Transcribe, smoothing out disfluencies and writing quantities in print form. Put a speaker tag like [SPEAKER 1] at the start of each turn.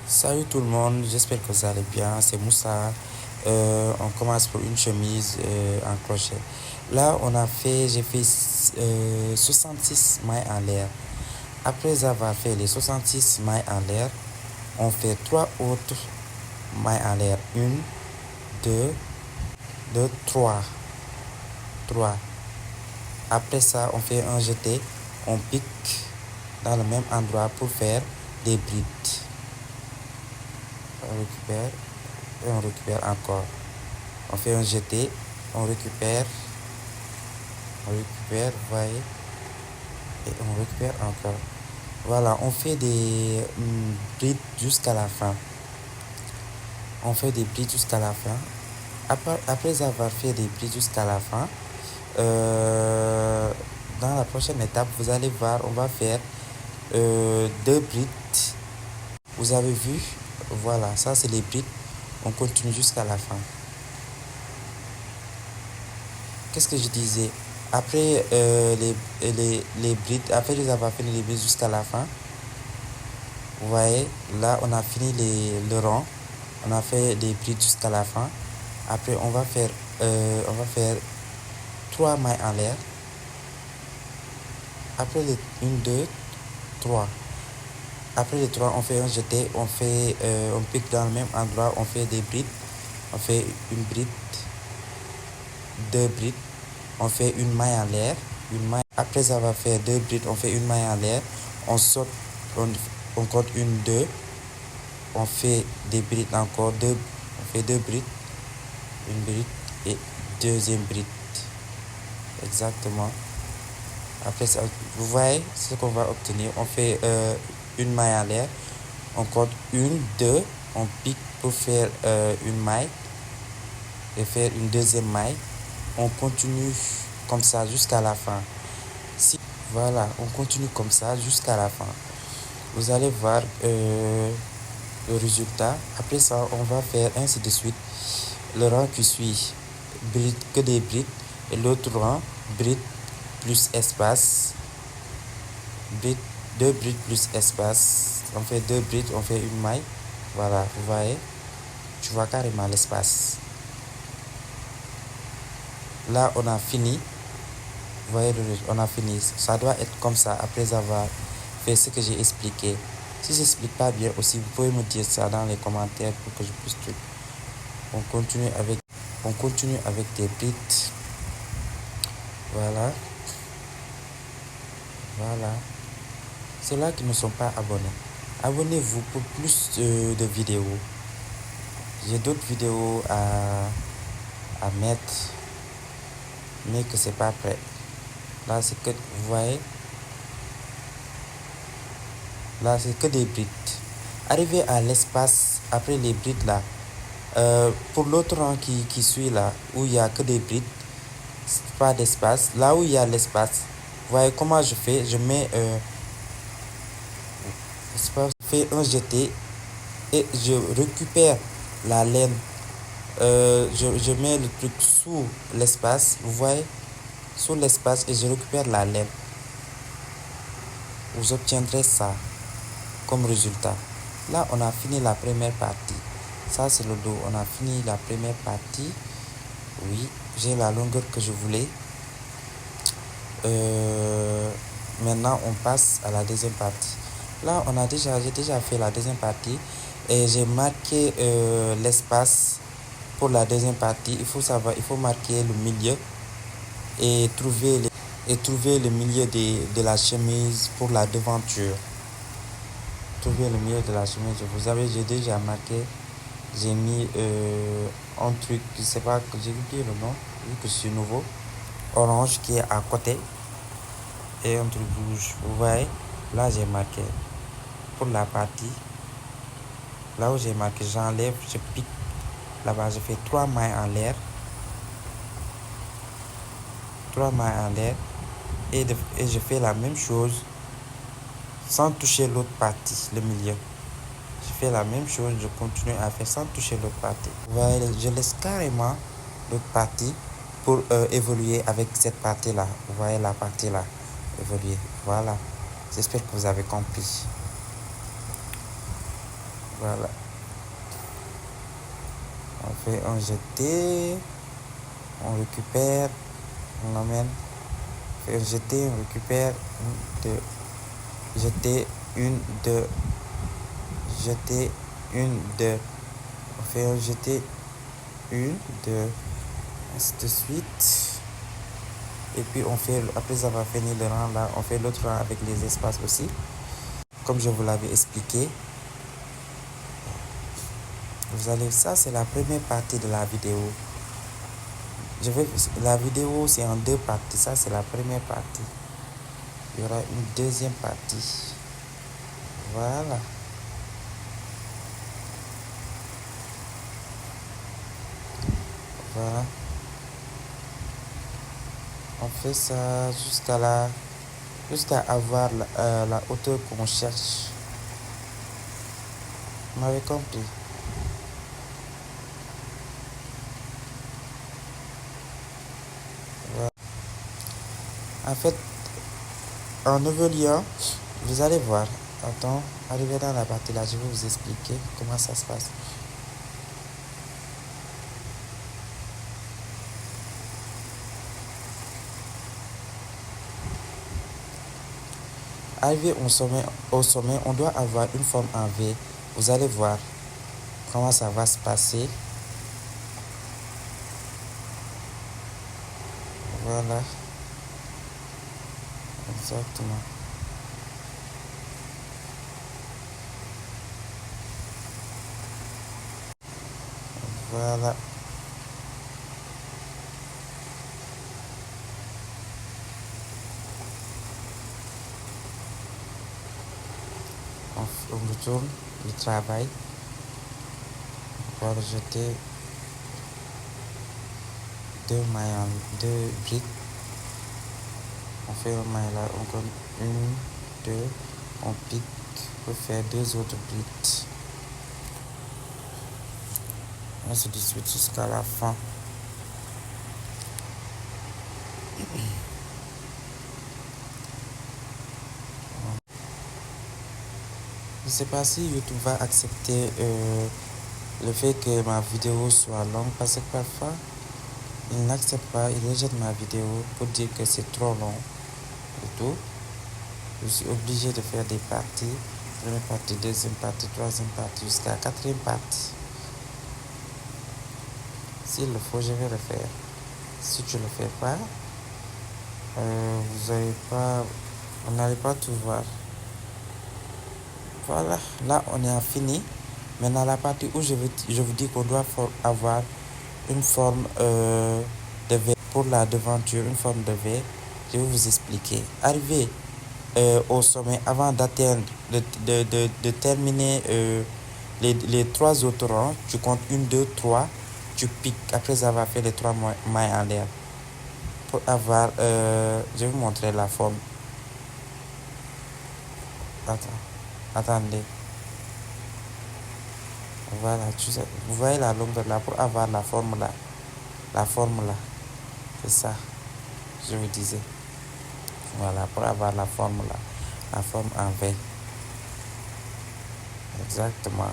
[SPEAKER 1] Salut tout le monde, j'espère que vous allez bien, c'est Moussa. On commence pour une chemise en crochet. Là, j'ai fait 66 mailles en l'air. Après avoir fait les 66 mailles en l'air, on fait trois autres mailles en l'air. Une, deux, trois. Trois. Après ça, on fait un jeté, on pique dans le même endroit pour faire des brides. On récupère et on récupère encore. On fait un jeté, on récupère, voyez, et on récupère encore. Voilà, on fait des brides jusqu'à la fin. On fait des brides jusqu'à la fin. Après avoir fait des brides jusqu'à la fin, dans la prochaine étape, vous allez voir, on va faire deux brides. Vous avez vu, voilà, ça c'est les brides. On continue jusqu'à la fin. Qu'est-ce que je disais? Après les brides, après les avoir fini les brides jusqu'à la fin, vous voyez, là on a fini le rang, on a fait les brides jusqu'à la fin. Après on va faire trois mailles en l'air. Après les 1, 2, 3. Après les 3, on fait un jeté, on pique dans le même endroit, on fait des brides, on fait une bride, deux brides, on fait une maille en l'air, une maille. Après avoir fait deux brides, on fait une maille en l'air, on saute, on compte une, deux, on fait des brides encore, deux, on fait deux brides, une bride et deuxième bride. Exactement. Après ça, vous voyez ce qu'on va obtenir. On fait une maille en l'air, on compte une, deux, on pique pour faire une maille et faire une deuxième maille. On continue comme ça jusqu'à la fin. Voilà, on continue comme ça jusqu'à la fin. Vous allez voir le résultat. Après ça, on va faire ainsi de suite. Le rang qui suit, bride, que des brides. Et l'autre rang, bride plus espace. Bride, deux brides plus espace. On fait deux brides, on fait une maille. Voilà, vous voyez. Tu vois carrément l'espace. Là, on a fini. Vous voyez, on a fini. Ça doit être comme ça après avoir fait ce que j'ai expliqué. Si je n'explique pas bien aussi, vous pouvez me dire ça dans les commentaires pour que je puisse tout. On continue avec des brides. Voilà. Voilà. Ceux-là qui ne sont pas abonnés, abonnez-vous pour plus de vidéos. J'ai d'autres vidéos à mettre, mais que c'est pas prêt. Là, c'est que, vous voyez, là, c'est que des brides. Arrivé à l'espace, après les brides là, pour l'autre rang qui suit là, où il n'y a que des brides, pas d'espace, là où il y a l'espace, vous voyez comment je fais, je mets, je fais un jeté et je récupère la laine, je mets le truc sous l'espace, vous voyez, sous l'espace et je récupère la laine. Vous obtiendrez ça comme résultat. Là, on a fini la première partie. Ça, c'est le dos. On a fini la première partie. Oui, j'ai la longueur que je voulais. Maintenant, on passe à la deuxième partie. Là, j'ai déjà fait la deuxième partie et j'ai marqué l'espace pour la deuxième partie. Il faut marquer le milieu et trouver le milieu de la chemise pour la devanture. Trouver le milieu de la chemise. J'ai déjà marqué. J'ai mis un truc, je sais pas, que j'ai oublié le nom, vu que je suis nouveau. Orange qui est à côté. Et un truc rouge. Vous voyez, là j'ai marqué pour la partie. Là où j'ai marqué, j'enlève, je pique. Là-bas, je fais trois mailles en l'air. Trois mailles en l'air. Et je fais la même chose sans toucher l'autre partie, le milieu. Je fais la même chose, je continue à faire sans toucher l'autre partie. Vous voyez, je laisse carrément l'autre partie pour évoluer avec cette partie-là. Vous voyez la partie-là, évoluer. Voilà. J'espère que vous avez compris. Voilà. On fait un jeté, on récupère, on emmène. On fait un jeté, on récupère, une, deux. Jeter, une, deux. Jeter, une, deux. On fait un jeté, une, deux. Ainsi de suite. Et puis on fait, après avoir fini le rang là, on fait l'autre rang avec les espaces aussi. Comme je vous l'avais expliqué. Vous allez, ça c'est la première partie de la vidéo. La vidéo c'est en deux parties. Ça c'est la première partie. Il y aura une deuxième partie. Voilà. Voilà. On fait ça jusqu'à avoir la hauteur qu'on cherche. Vous m'avez compris? Voilà. En fait, en évoluant, vous allez voir. Attends, arrivé dans la partie là, je vais vous expliquer comment ça se passe. Arrivé au sommet, on doit avoir une forme en V. Vous allez voir comment ça va se passer. Voilà. Exactement. Voilà. On retourne le travail. On va rejeter deux briques. On fait un maille là, on compte une, deux, on pique pour faire deux autres briques. Ainsi de suite jusqu'à la fin. Je ne sais pas si YouTube va accepter le fait que ma vidéo soit longue parce que parfois il n'accepte pas, il rejette ma vidéo pour dire que c'est trop long et tout. Je suis obligé de faire des parties, première partie, deuxième partie, troisième partie, jusqu'à quatrième partie. S'il le faut, je vais le faire. Si tu ne le fais pas, vous n'allez pas tout voir. Voilà, là on est fini. Maintenant la partie où je vous dis qu'on doit avoir une forme de V pour la devanture, une forme de V. Je vais vous expliquer. Arrivé au sommet, avant d'atteindre, de terminer les trois autres rangs, tu comptes 1, 2, 3, tu piques après avoir fait les trois mailles en l'air. Pour avoir, je vais vous montrer la forme. Attendez. Voilà, vous voyez la longueur là pour avoir la forme là. La forme là. C'est ça. Je vous disais. Voilà, pour avoir la forme là. La forme en V. Exactement.